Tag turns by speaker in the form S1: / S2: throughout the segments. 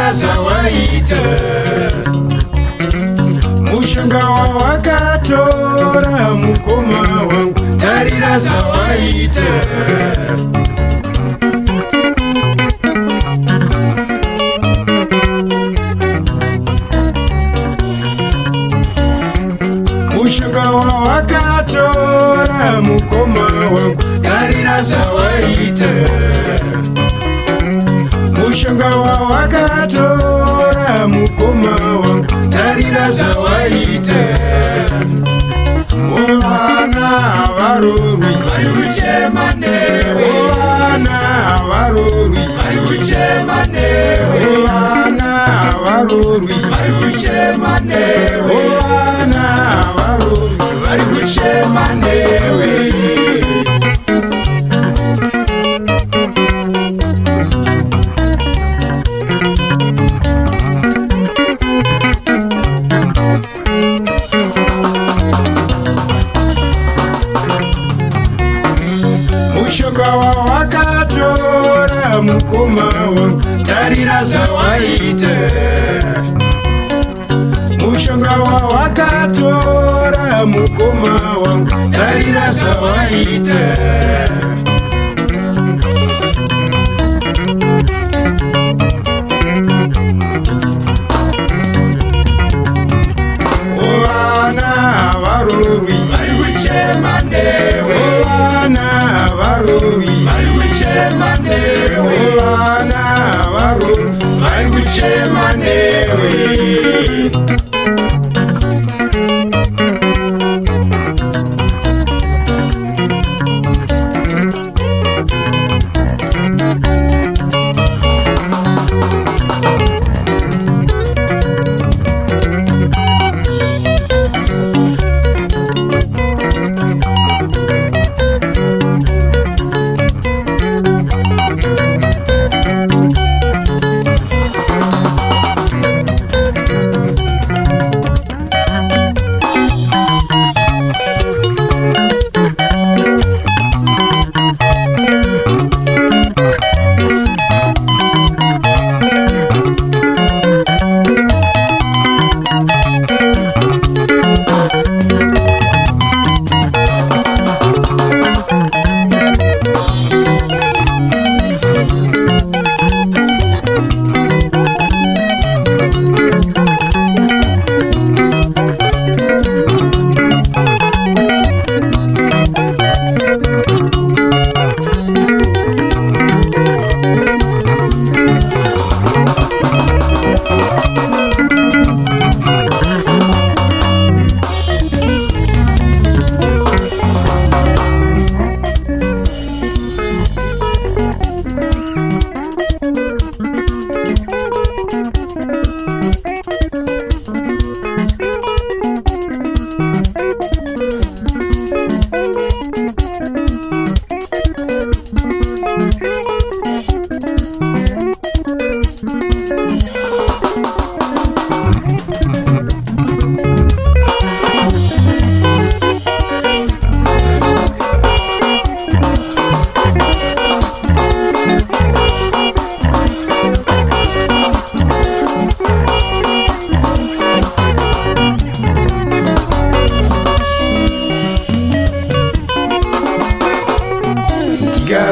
S1: tarira zawaita mushonga wawakatora mukoma wangu tarira zawaita mushonga wawakatora mukoma wangu tarira zawaita mushonga wawakatora mukoma wangu tarira zawaita Ovana varorwi vari kuchema newe Ovana varorwi vari kuchema newe Ovana varorwi vari kuchema newe Ovana varorwi vari kuchema newe mushonga wawakatora mukoma wangu tarira zawaita mushonga wawakatora mukoma wangu tarira zawaita Ovana varorwi vari kuchema newe Ovana varorwi vari kuchema newe Ovana varorwi vari kuchema newe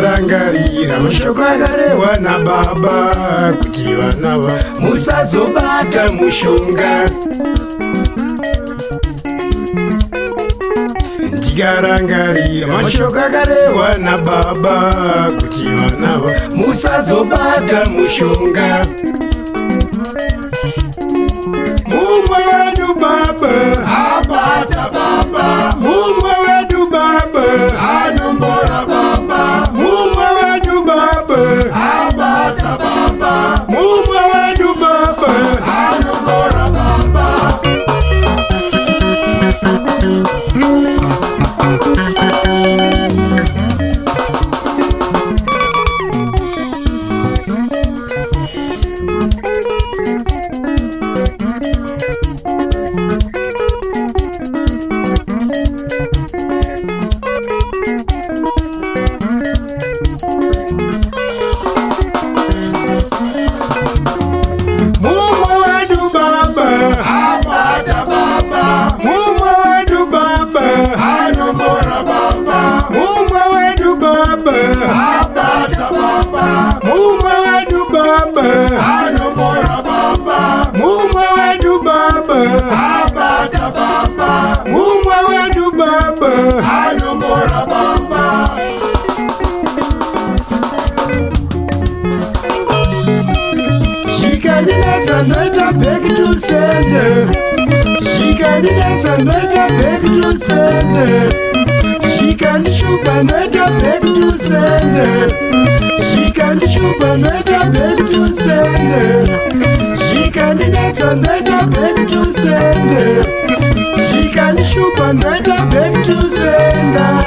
S1: Rangarira mushoko akarewa nababa kuti vana musazobata mushonga ndikarangarira mashoko akarewa nababa kuti vana musazobata mushonga mumwe wedu baba abata baba mumwe wedu baba anombora baba mumwe wedu baba abata baba mumwe wedu baba anombora baba and let her back to sender. She can dance and let her back to sender. She can shoot and let her back to sender. She can shoot and let her back to sender. She can dance and let her back to sender. She can shoot and let her back to sender.